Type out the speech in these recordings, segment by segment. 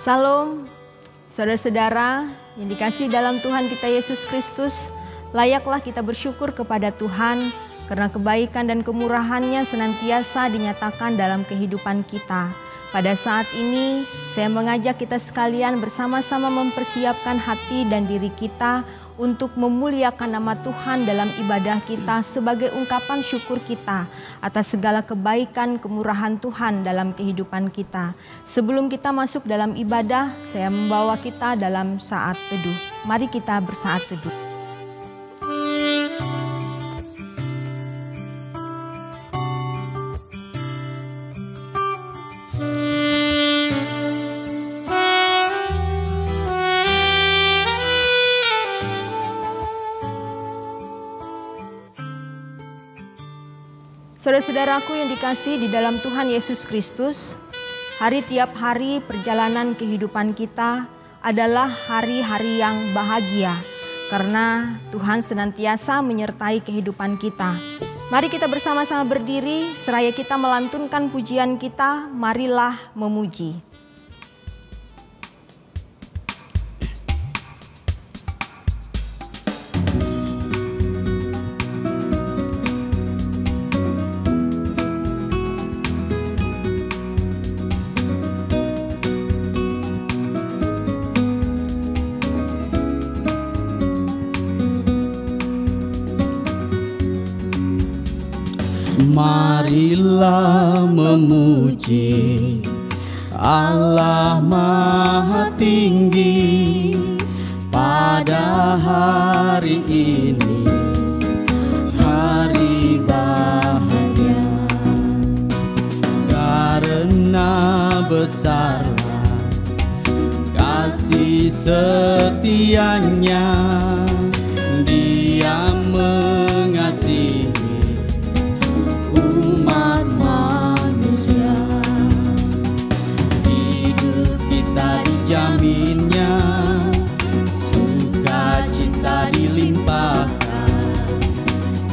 Salam, saudara-saudara yang dikasihi dalam Tuhan kita Yesus Kristus, layaklah kita bersyukur kepada Tuhan karena kebaikan dan kemurahan-Nya senantiasa dinyatakan dalam kehidupan kita. Pada saat ini, saya mengajak kita sekalian bersama-sama mempersiapkan hati dan diri kita untuk memuliakan nama Tuhan dalam ibadah kita sebagai ungkapan syukur kita atas segala kebaikan kemurahan Tuhan dalam kehidupan kita. Sebelum kita masuk dalam ibadah, saya membawa kita dalam saat teduh. Mari kita bersaat teduh. Saudara-saudaraku yang dikasihi di dalam Tuhan Yesus Kristus, tiap hari perjalanan kehidupan kita adalah hari-hari yang bahagia karena Tuhan senantiasa menyertai kehidupan kita. Mari kita bersama-sama berdiri seraya kita melantunkan pujian kita, marilah memuji. Marilah memuji Allah Maha Tinggi pada hari ini, hari bahagia, karena besarlah kasih setianya, Dia mengasihi umat manusia. Hidup kita dijaminnya, sukacita dilimpahkan,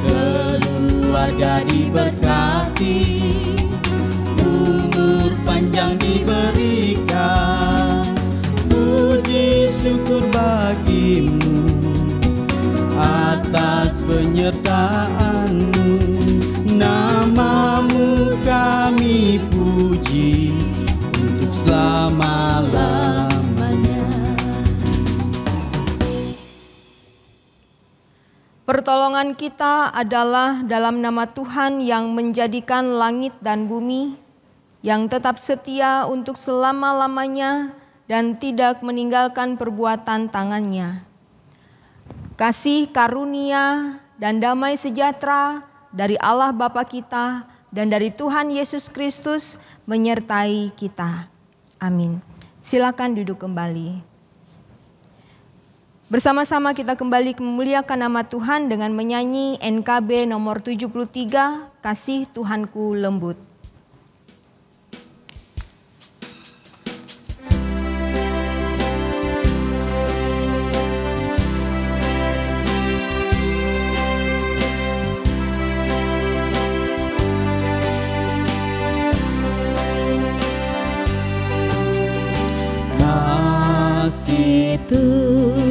keluarga diberkati, umur panjang diberikan. Puji syukur bagimu atas penyertaan-Mu, nama-Mu kami puji untuk selama-lamanya. Pertolongan kita adalah dalam nama Tuhan yang menjadikan langit dan bumi, yang tetap setia untuk selama-lamanya dan tidak meninggalkan perbuatan tangannya. Kasih karunia dan damai sejahtera dari Allah Bapa kita dan dari Tuhan Yesus Kristus menyertai kita. Amin. Silakan duduk kembali. Bersama-sama kita kembali memuliakan nama Tuhan dengan menyanyi NKB nomor 73, Kasih Tuhanku Lembut.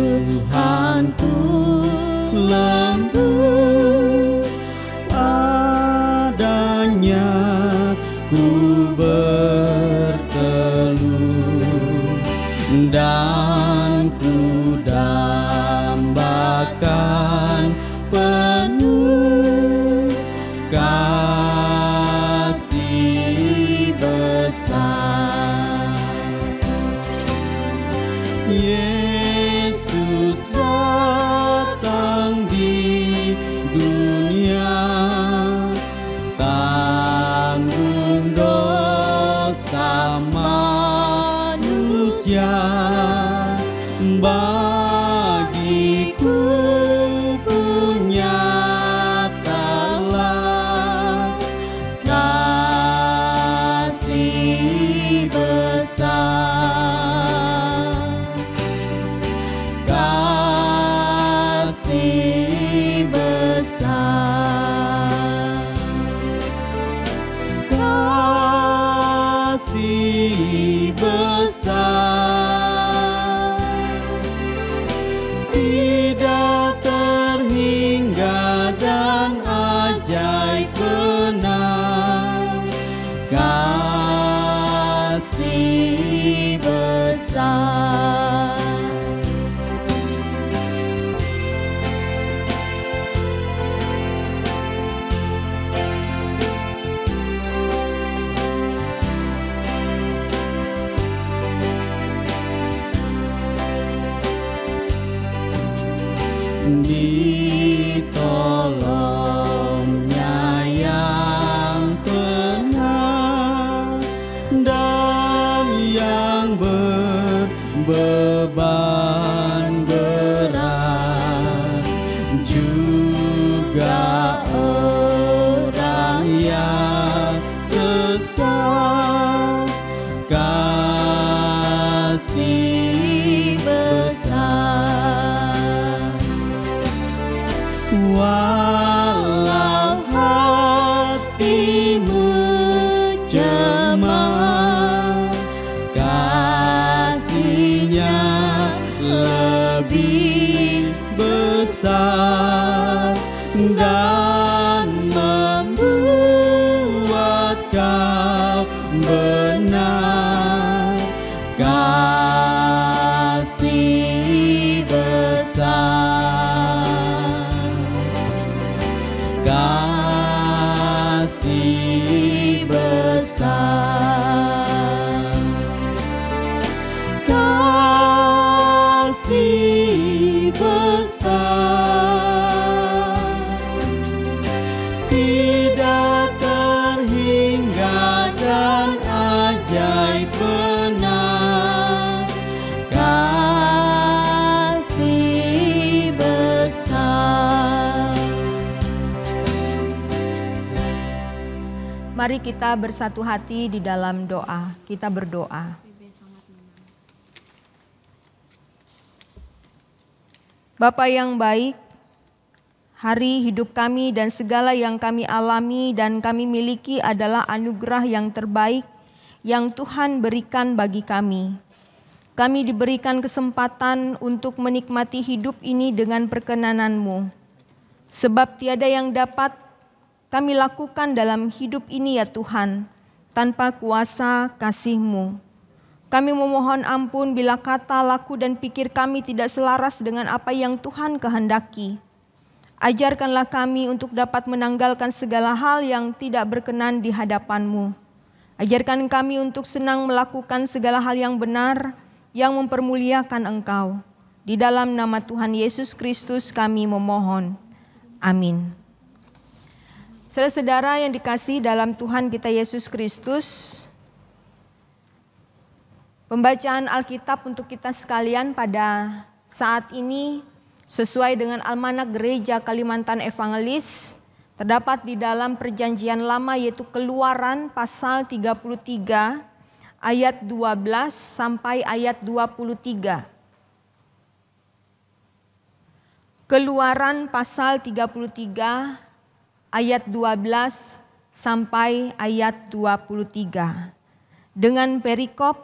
Tuhanku lembut padanya, ku berteluh dan ku dambakan penuh kasih besar. Yesus datang di dunia, tanggung dosa manusia. Bagiku punyatalah kasih besar. Kasih besar. ditolongnya yang benar, dan yang berbeban berat, juga orang yang sesat. Kasih besar, walau hatimu jemaah, kasihnya lebih besar dan membuat kau benar. Kasih besar, kasih besar, kasih besar, tidak terhingga dan ajaib benar. Kasih besar. Mari kita bersatu hati di dalam doa. Kita berdoa. Bapa yang baik, hari hidup kami dan segala yang kami alami dan kami miliki adalah anugerah yang terbaik yang Tuhan berikan bagi kami. Kami diberikan kesempatan untuk menikmati hidup ini dengan perkenan-Mu. Sebab tiada yang dapat kami lakukan dalam hidup ini ya Tuhan, tanpa kuasa kasih-Mu. Kami memohon ampun bila kata, laku, dan pikir kami tidak selaras dengan apa yang Tuhan kehendaki. Ajarkanlah kami untuk dapat menanggalkan segala hal yang tidak berkenan di hadapan-Mu. Ajarkan kami untuk senang melakukan segala hal yang benar, yang mempermuliakan Engkau. Di dalam nama Tuhan Yesus Kristus kami memohon. Amin. Saudara-saudara yang dikasihi dalam Tuhan kita Yesus Kristus, pembacaan Alkitab untuk kita sekalian pada saat ini sesuai dengan Almanak Gereja Kalimantan Evangelis terdapat di dalam Perjanjian Lama, yaitu Keluaran pasal 33 ayat 12 sampai ayat 23. Keluaran pasal 33 ayat 12 sampai ayat 23. Dengan perikop,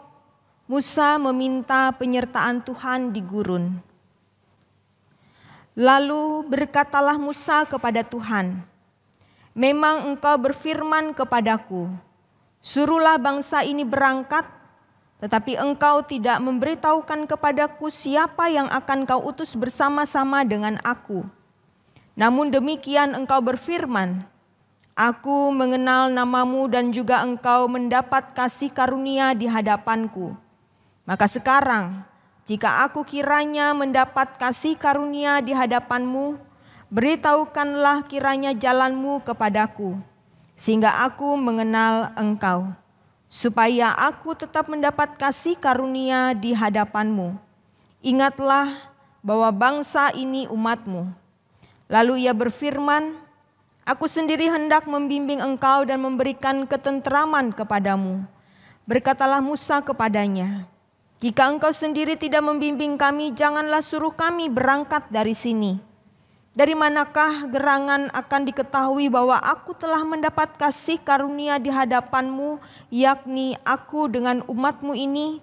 Musa meminta penyertaan Tuhan di gurun. Lalu berkatalah Musa kepada Tuhan, "Memang Engkau berfirman kepadaku, suruhlah bangsa ini berangkat, tetapi Engkau tidak memberitahukan kepadaku siapa yang akan Kau utus bersama-sama dengan aku. Namun demikian Engkau berfirman, Aku mengenal namamu dan juga Engkau mendapat kasih karunia di hadapanku. Maka sekarang, jika aku kiranya mendapat kasih karunia di hadapanmu, beritahukanlah kiranya jalanmu kepadaku, sehingga aku mengenal Engkau, supaya aku tetap mendapat kasih karunia di hadapanmu. Ingatlah bahwa bangsa ini umatmu." Lalu ia berfirman, "Aku sendiri hendak membimbing engkau dan memberikan ketenteraman kepadamu." Berkatalah Musa kepadanya, "Jika engkau sendiri tidak membimbing kami, janganlah suruh kami berangkat dari sini. Dari manakah gerangan akan diketahui bahwa aku telah mendapat kasih karunia di hadapanmu, yakni aku dengan umatmu ini?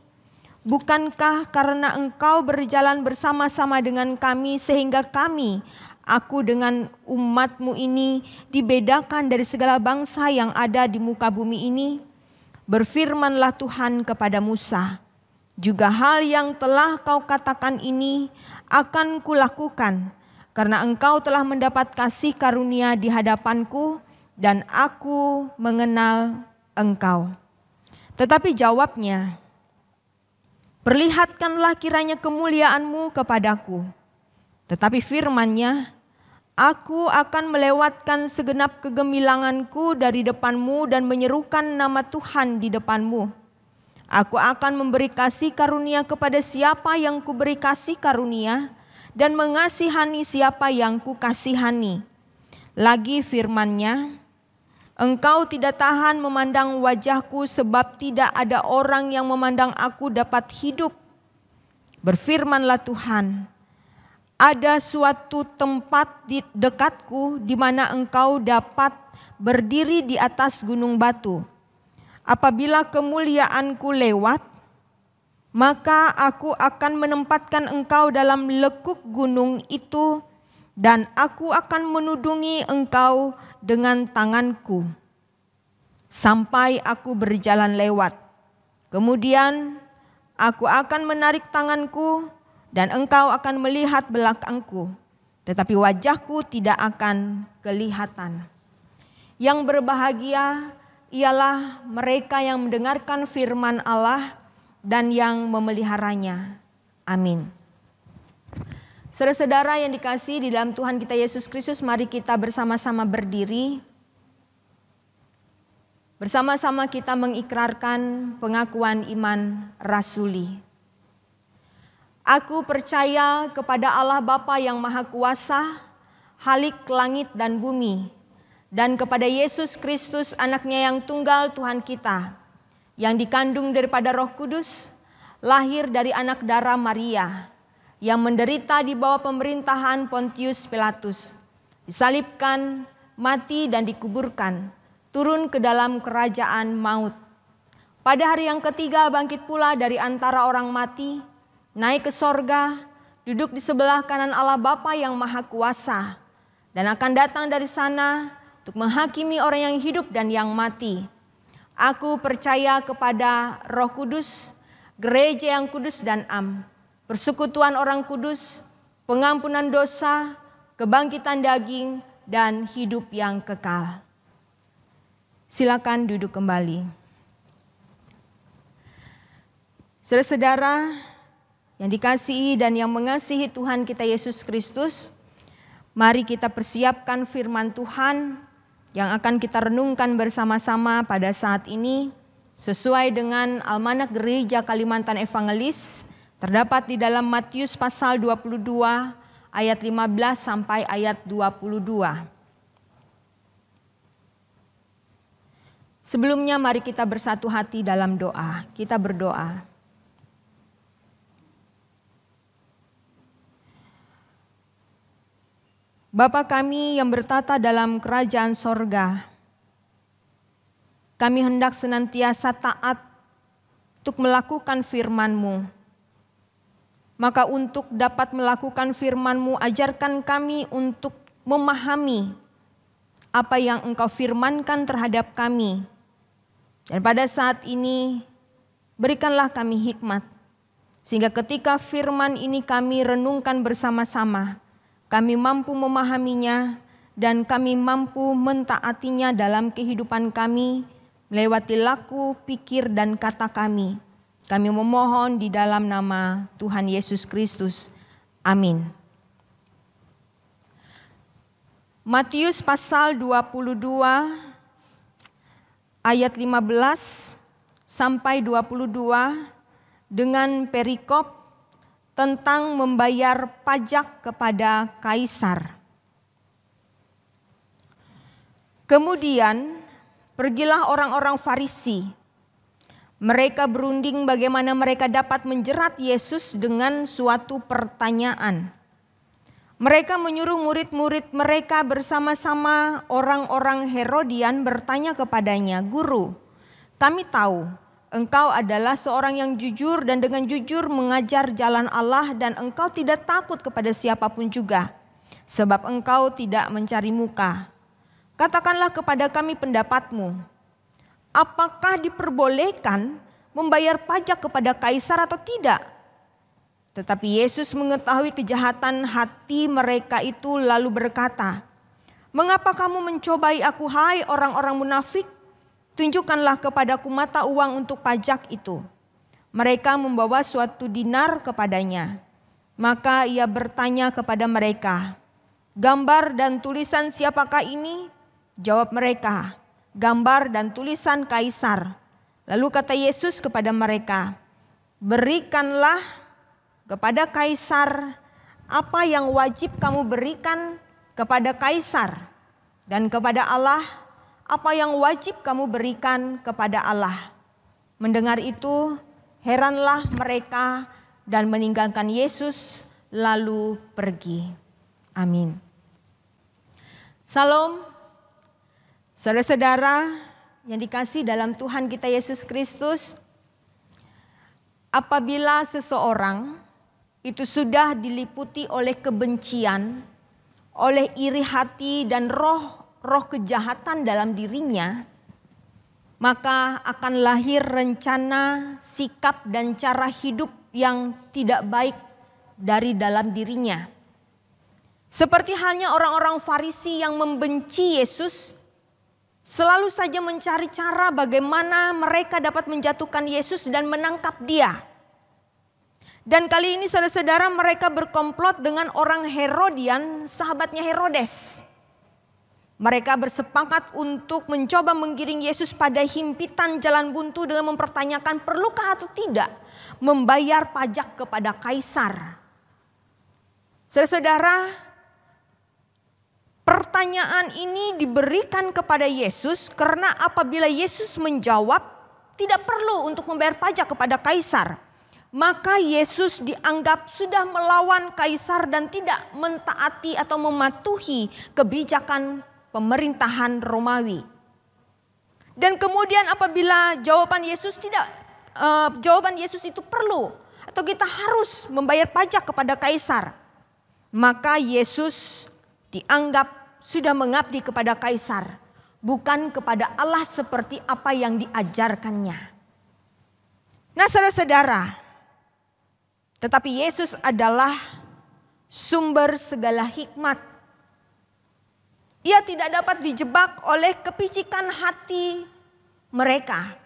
Bukankah karena engkau berjalan bersama-sama dengan kami sehingga kami, aku dengan umatmu ini, dibedakan dari segala bangsa yang ada di muka bumi ini?" Berfirmanlah Tuhan kepada Musa, "Juga hal yang telah kau katakan ini akan kulakukan, karena engkau telah mendapat kasih karunia di hadapanku dan aku mengenal engkau." Tetapi jawabnya, "Perlihatkanlah kiranya kemuliaanmu kepadaku." Tetapi firman-Nya, aku akan melewatkan segenap kegemilanganku dari depanmu dan menyerukan nama Tuhan di depanmu. Aku akan memberi kasih karunia kepada siapa yang kuberi kasih karunia dan mengasihani siapa yang kukasihani. Lagi firman-Nya, engkau tidak tahan memandang wajahku sebab tidak ada orang yang memandang aku dapat hidup. Berfirmanlah Tuhan, ada suatu tempat di dekatku di mana engkau dapat berdiri di atas gunung batu. Apabila kemuliaanku lewat, maka aku akan menempatkan engkau dalam lekuk gunung itu dan aku akan menudungi engkau dengan tanganku sampai aku berjalan lewat. Kemudian aku akan menarik tanganku dan engkau akan melihat belakangku, tetapi wajahku tidak akan kelihatan. Yang berbahagia ialah mereka yang mendengarkan firman Allah dan yang memeliharanya. Amin. Saudara-saudara yang dikasihi di dalam Tuhan kita Yesus Kristus, mari kita bersama-sama berdiri. Bersama-sama kita mengikrarkan pengakuan iman rasuli. Aku percaya kepada Allah Bapa yang Maha Kuasa, Khalik langit dan bumi, dan kepada Yesus Kristus anaknya yang tunggal Tuhan kita, yang dikandung daripada Roh Kudus, lahir dari anak darah Maria, yang menderita di bawah pemerintahan Pontius Pilatus, disalibkan, mati dan dikuburkan, turun ke dalam kerajaan maut. Pada hari yang ketiga bangkit pula dari antara orang mati, naik ke sorga, duduk di sebelah kanan Allah Bapa yang Maha Kuasa, dan akan datang dari sana untuk menghakimi orang yang hidup dan yang mati. Aku percaya kepada Roh Kudus, gereja yang kudus dan am, persekutuan orang kudus, pengampunan dosa, kebangkitan daging, dan hidup yang kekal. Silakan duduk kembali. Saudara-saudara yang dikasihi dan yang mengasihi Tuhan kita Yesus Kristus, mari kita persiapkan firman Tuhan yang akan kita renungkan bersama-sama pada saat ini sesuai dengan Almanak Gereja Kalimantan Evangelis, terdapat di dalam Matius pasal 22 ayat 15 sampai ayat 22. Sebelumnya mari kita bersatu hati dalam doa. Kita berdoa. Bapa kami yang bertata dalam kerajaan sorga, kami hendak senantiasa taat untuk melakukan firman-Mu. Maka untuk dapat melakukan firman-Mu, ajarkan kami untuk memahami apa yang Engkau firmankan terhadap kami. Dan pada saat ini, berikanlah kami hikmat, sehingga ketika firman ini kami renungkan bersama-sama, kami mampu memahaminya dan kami mampu mentaatinya dalam kehidupan kami, melewati laku, pikir, dan kata kami. Kami memohon di dalam nama Tuhan Yesus Kristus. Amin. Matius pasal 22 ayat 15 sampai 22 dengan perikop tentang membayar pajak kepada kaisar. Kemudian pergilah orang-orang Farisi. Mereka berunding bagaimana mereka dapat menjerat Yesus dengan suatu pertanyaan. Mereka menyuruh murid-murid mereka bersama-sama orang-orang Herodian bertanya kepadanya, "Guru, kami tahu Engkau adalah seorang yang jujur dan dengan jujur mengajar jalan Allah dan Engkau tidak takut kepada siapapun juga, sebab Engkau tidak mencari muka. Katakanlah kepada kami pendapat-Mu. Apakah diperbolehkan membayar pajak kepada kaisar atau tidak?" Tetapi Yesus mengetahui kejahatan hati mereka itu lalu berkata, "Mengapa kamu mencobai aku, hai orang-orang munafik? Tunjukkanlah kepadaku mata uang untuk pajak itu." Mereka membawa suatu dinar kepadanya. Maka ia bertanya kepada mereka, "Gambar dan tulisan siapakah ini?" Jawab mereka, "Gambar dan tulisan Kaisar." Lalu kata Yesus kepada mereka, "Berikanlah kepada Kaisar apa yang wajib kamu berikan kepada Kaisar, dan kepada Allah apa yang wajib kamu berikan kepada Allah." Mendengar itu, heranlah mereka dan meninggalkan Yesus lalu pergi. Amin. Salam, saudara-saudara yang dikasihi dalam Tuhan kita Yesus Kristus. Apabila seseorang itu sudah diliputi oleh kebencian, oleh iri hati dan roh kejahatan dalam dirinya, maka akan lahir rencana, sikap dan cara hidup yang tidak baik dari dalam dirinya. Seperti halnya orang-orang Farisi yang membenci Yesus, selalu saja mencari cara bagaimana mereka dapat menjatuhkan Yesus dan menangkap Dia. Dan kali ini saudara-saudara, mereka berkomplot dengan orang Herodian, sahabatnya Herodes. Mereka bersepakat untuk mencoba menggiring Yesus pada himpitan jalan buntu dengan mempertanyakan perlukah atau tidak membayar pajak kepada Kaisar. Saudara-saudara, pertanyaan ini diberikan kepada Yesus karena apabila Yesus menjawab tidak perlu untuk membayar pajak kepada Kaisar, maka Yesus dianggap sudah melawan Kaisar dan tidak mentaati atau mematuhi kebijakan pemerintahan Romawi. Dan kemudian apabila jawaban Yesus itu perlu atau kita harus membayar pajak kepada Kaisar, maka Yesus dianggap sudah mengabdi kepada Kaisar, bukan kepada Allah seperti apa yang diajarkannya. Nah saudara-saudara, tetapi Yesus adalah sumber segala hikmat. Ia tidak dapat dijebak oleh kepicikan hati mereka.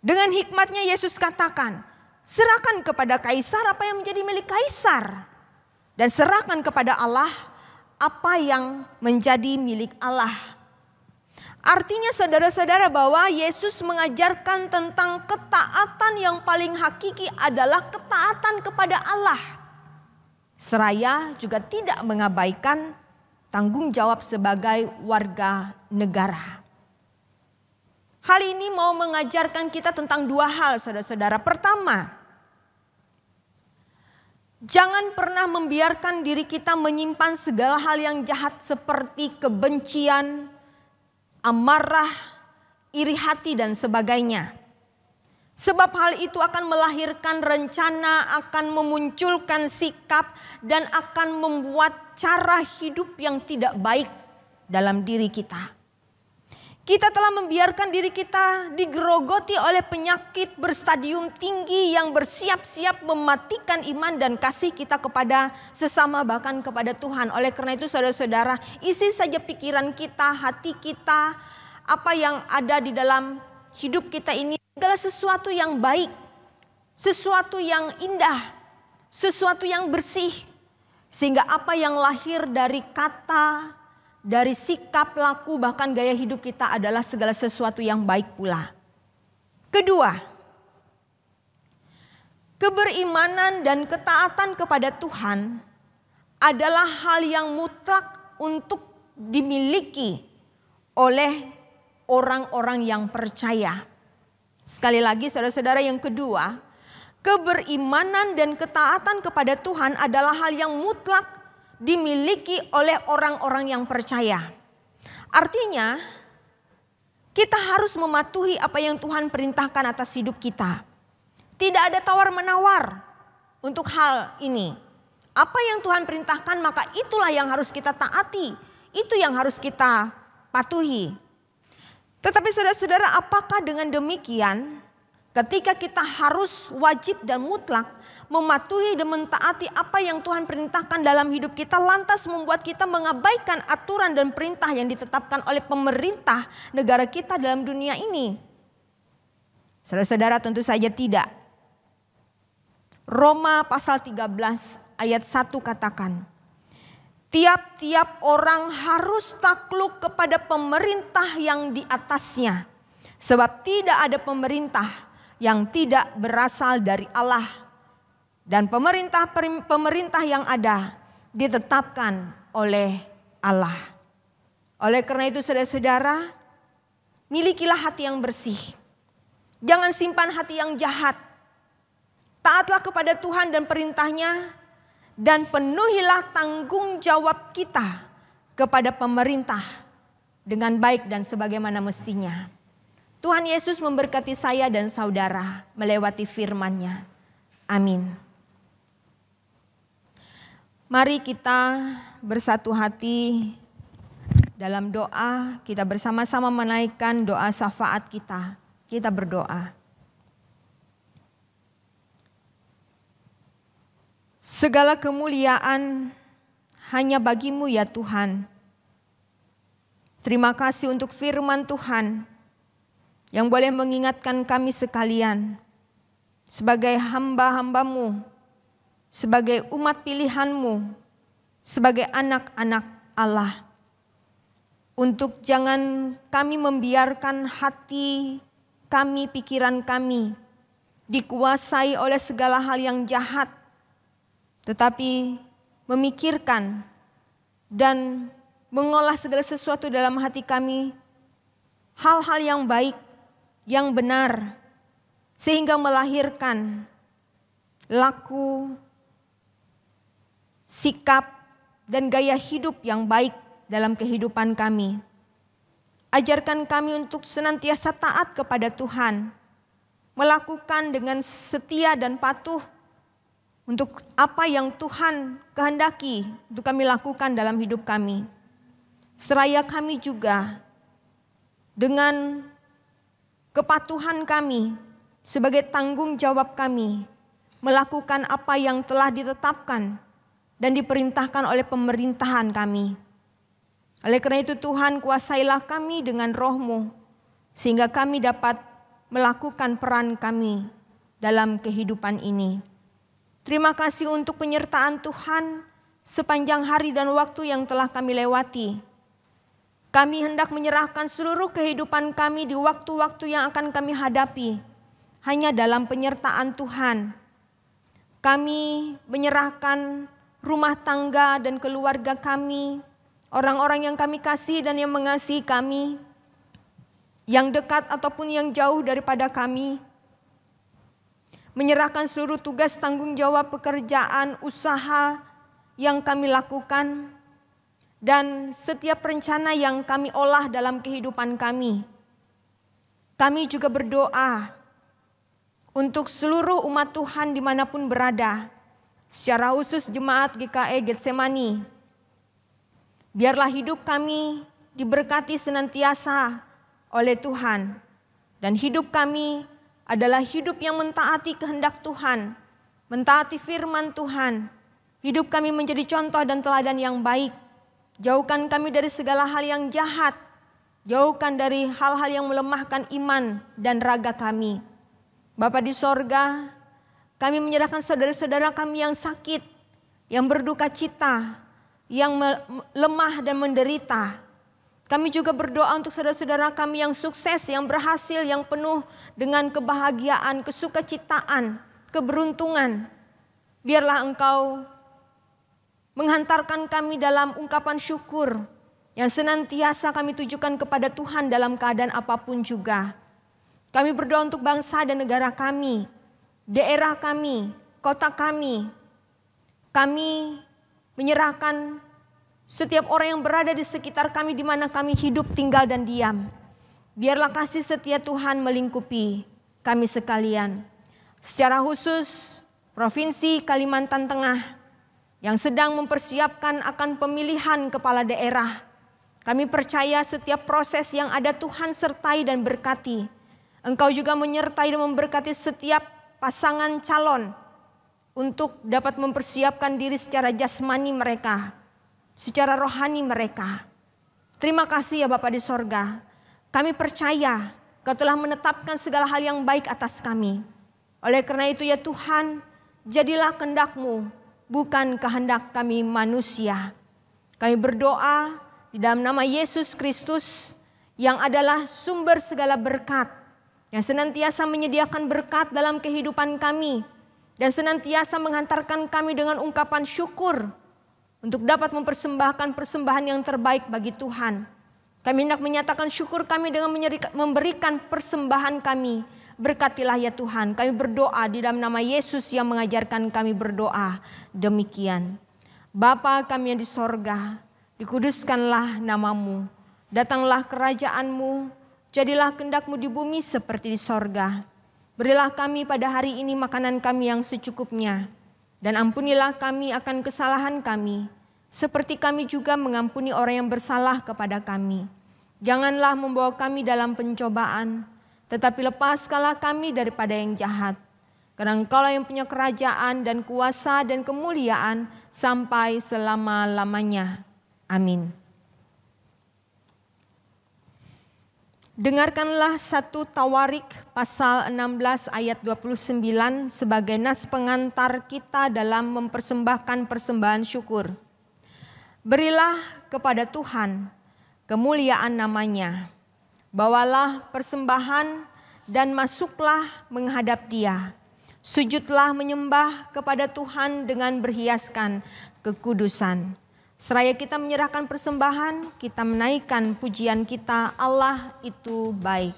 Dengan hikmatnya Yesus katakan, serahkan kepada Kaisar apa yang menjadi milik Kaisar, dan serahkan kepada Allah apa yang menjadi milik Allah. Artinya saudara-saudara bahwa Yesus mengajarkan tentang ketaatan yang paling hakiki adalah ketaatan kepada Allah. Seraya juga tidak mengabaikan tanggung jawab sebagai warga negara. Hal ini mau mengajarkan kita tentang dua hal saudara-saudara. Pertama, jangan pernah membiarkan diri kita menyimpan segala hal yang jahat seperti kebencian, amarah, iri hati dan sebagainya. Sebab hal itu akan melahirkan rencana, akan memunculkan sikap dan akan membuat cara hidup yang tidak baik dalam diri kita. Kita telah membiarkan diri kita digerogoti oleh penyakit berstadium tinggi yang bersiap-siap mematikan iman dan kasih kita kepada sesama bahkan kepada Tuhan. Oleh karena itu saudara-saudara, isi saja pikiran kita, hati kita, apa yang ada di dalam hidup kita ini, segala sesuatu yang baik, sesuatu yang indah, sesuatu yang bersih. Sehingga apa yang lahir dari kata, dari sikap, laku, bahkan gaya hidup kita adalah segala sesuatu yang baik pula. Kedua, keberimanan dan ketaatan kepada Tuhan adalah hal yang mutlak untuk dimiliki oleh orang-orang yang percaya. Sekali lagi saudara-saudara, yang kedua, keberimanan dan ketaatan kepada Tuhan adalah hal yang mutlak dimiliki oleh orang-orang yang percaya. Artinya, kita harus mematuhi apa yang Tuhan perintahkan atas hidup kita. Tidak ada tawar-menawar untuk hal ini. Apa yang Tuhan perintahkan maka itulah yang harus kita taati. Itu yang harus kita patuhi. Tetapi saudara-saudara, apakah dengan demikian ketika kita harus wajib dan mutlak mematuhi dan mentaati apa yang Tuhan perintahkan dalam hidup kita, lantas membuat kita mengabaikan aturan dan perintah yang ditetapkan oleh pemerintah negara kita dalam dunia ini? Saudara-saudara, tentu saja tidak. Roma pasal 13 ayat 1 katakan, tiap-tiap orang harus takluk kepada pemerintah yang di atasnya, sebab tidak ada pemerintah yang tidak berasal dari Allah, dan pemerintah yang ada ditetapkan oleh Allah. Oleh karena itu saudara-saudara, milikilah hati yang bersih. Jangan simpan hati yang jahat. Taatlah kepada Tuhan dan perintahnya, dan penuhilah tanggung jawab kita kepada pemerintah dengan baik dan sebagaimana mestinya. Tuhan Yesus memberkati saya dan saudara melewati firman-Nya. Amin. Mari kita bersatu hati dalam doa, kita bersama-sama menaikkan doa syafaat kita. Kita berdoa. Segala kemuliaan hanya bagi-Mu ya Tuhan. Terima kasih untuk firman Tuhan yang boleh mengingatkan kami sekalian sebagai hamba-hamba-Mu, sebagai umat pilihan-Mu, sebagai anak-anak Allah. Untuk jangan kami membiarkan hati kami, pikiran kami dikuasai oleh segala hal yang jahat, tetapi memikirkan dan mengolah segala sesuatu dalam hati kami, hal-hal yang baik, yang benar, sehingga melahirkan laku, sikap, dan gaya hidup yang baik dalam kehidupan kami. Ajarkan kami untuk senantiasa taat kepada Tuhan, melakukan dengan setia dan patuh untuk apa yang Tuhan kehendaki untuk kami lakukan dalam hidup kami. Seraya kami juga dengan kepatuhan kami sebagai tanggung jawab kami melakukan apa yang telah ditetapkan dan diperintahkan oleh pemerintahan kami. Oleh karena itu Tuhan, kuasailah kami dengan Roh-Mu sehingga kami dapat melakukan peran kami dalam kehidupan ini. Terima kasih untuk penyertaan Tuhan sepanjang hari dan waktu yang telah kami lewati. Kami hendak menyerahkan seluruh kehidupan kami di waktu-waktu yang akan kami hadapi hanya dalam penyertaan Tuhan. Kami menyerahkan rumah tangga dan keluarga kami, orang-orang yang kami kasih dan yang mengasihi kami, yang dekat ataupun yang jauh daripada kami. Menyerahkan seluruh tugas tanggung jawab pekerjaan, usaha yang kami lakukan, dan setiap rencana yang kami olah dalam kehidupan kami. Kami juga berdoa untuk seluruh umat Tuhan dimanapun berada, secara khusus jemaat GKE Getsemani. Biarlah hidup kami diberkati senantiasa oleh Tuhan, dan hidup kami adalah hidup yang mentaati kehendak Tuhan, mentaati firman Tuhan. Hidup kami menjadi contoh dan teladan yang baik. Jauhkan kami dari segala hal yang jahat, jauhkan dari hal-hal yang melemahkan iman dan raga kami. Bapa di sorga, kami menyerahkan saudara-saudara kami yang sakit, yang berduka cita, yang lemah dan menderita. Kami juga berdoa untuk saudara-saudara kami yang sukses, yang berhasil, yang penuh dengan kebahagiaan, kesukacitaan, keberuntungan. Biarlah Engkau menghantarkan kami dalam ungkapan syukur yang senantiasa kami tujukan kepada Tuhan dalam keadaan apapun juga. Kami berdoa untuk bangsa dan negara kami, daerah kami, kota kami. Kami menyerahkan setiap orang yang berada di sekitar kami di mana kami hidup, tinggal dan diam. Biarlah kasih setia Tuhan melingkupi kami sekalian. Secara khusus Provinsi Kalimantan Tengah yang sedang mempersiapkan akan pemilihan kepala daerah. Kami percaya setiap proses yang ada Tuhan sertai dan berkati. Engkau juga menyertai dan memberkati setiap pasangan calon untuk dapat mempersiapkan diri secara jasmani mereka, secara rohani mereka. Terima kasih ya Bapa di sorga. Kami percaya Kau telah menetapkan segala hal yang baik atas kami. Oleh karena itu ya Tuhan, jadilah kehendak-Mu, bukan kehendak kami manusia. Kami berdoa di dalam nama Yesus Kristus yang adalah sumber segala berkat, yang senantiasa menyediakan berkat dalam kehidupan kami, dan senantiasa menghantarkan kami dengan ungkapan syukur untuk dapat mempersembahkan persembahan yang terbaik bagi Tuhan. Kami hendak menyatakan syukur kami dengan memberikan persembahan kami. Berkatilah ya Tuhan, kami berdoa di dalam nama Yesus yang mengajarkan kami berdoa. Demikian. Bapa kami yang di sorga, dikuduskanlah nama-Mu. Datanglah kerajaan-Mu, jadilah kehendak-Mu di bumi seperti di sorga. Berilah kami pada hari ini makanan kami yang secukupnya. Dan ampunilah kami akan kesalahan kami, seperti kami juga mengampuni orang yang bersalah kepada kami. Janganlah membawa kami dalam pencobaan, tetapi lepaskanlah kami daripada yang jahat. Karena Engkau yang punya kerajaan dan kuasa dan kemuliaan sampai selama-lamanya. Amin. Dengarkanlah 1 Tawarik pasal 16 ayat 29 sebagai nas pengantar kita dalam mempersembahkan persembahan syukur. Berilah kepada Tuhan kemuliaan nama-Nya. Bawalah persembahan dan masuklah menghadap Dia. Sujudlah menyembah kepada Tuhan dengan berhiaskan kekudusan. Seraya kita menyerahkan persembahan, kita menaikkan pujian kita, Allah itu baik.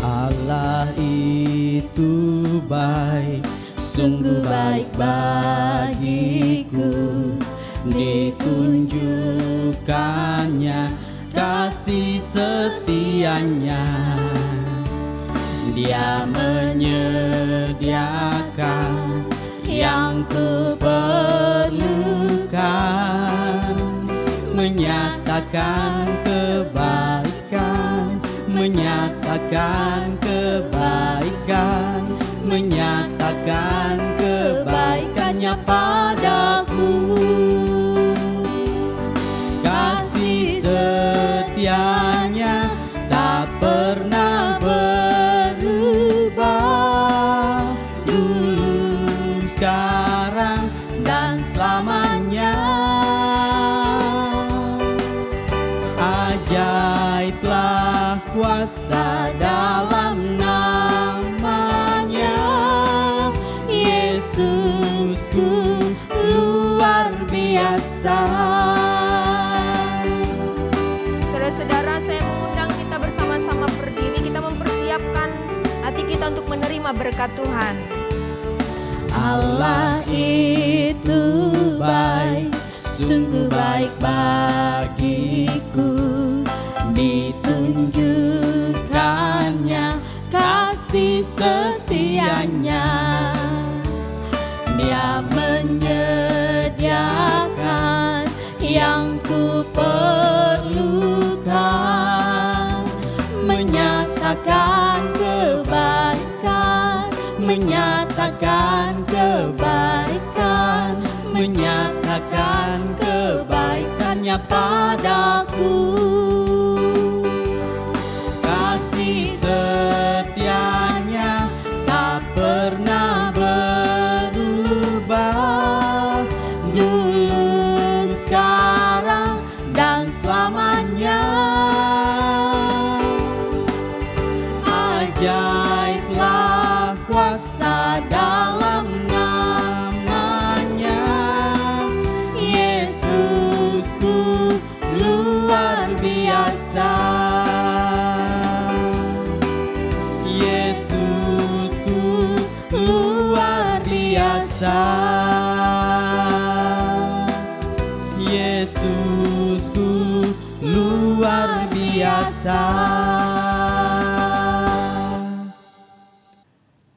Allah itu baik, sungguh baik bagiku. Ditunjukkannya kasih setianya. Dia menyediakan yang ku perlukan, menyatakan kebaikan, menyatakan kebaikan, menyatakan kebaikannya padaku. Kasih setianya tak pernah berubah, dulu, sekarang, dan selamanya. Ajaiblah kuasa dalam nama-Nya, Yesusku luar biasa. Saudara-saudara, saya mengundang kita bersama-sama berdiri, kita mempersiapkan hati kita untuk menerima berkat Tuhan. Allah itu baik, sungguh baik bagiku. Ditunjukkannya kasih setianya. Dia menyediakan yang ku perlukan, menyatakan kebaikan, menyatakan kebaikan, menyatakan kebaikannya padaku. Kasih setianya tak pernah berubah, dulu, sekarang, dan selamanya. Ajaiblah kuasa dalam nama-Nya, Yesusku luar biasa. Yesusku luar biasa. Yesusku luar biasa.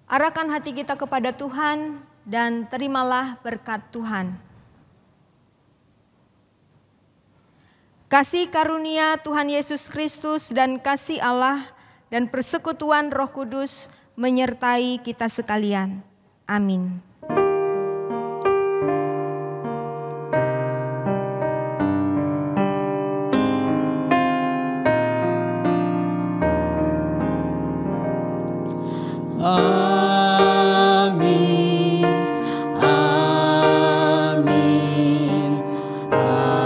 Arahkan hati kita kepada Tuhan dan terimalah berkat Tuhan. Kasih karunia Tuhan Yesus Kristus dan kasih Allah dan persekutuan Roh Kudus menyertai kita sekalian. Amin. Amin, amin, amin.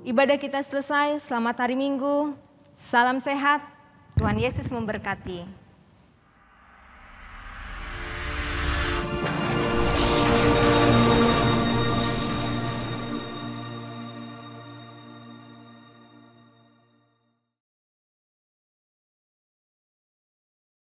Ibadah kita selesai, selamat hari Minggu, salam sehat, Tuhan Yesus memberkati.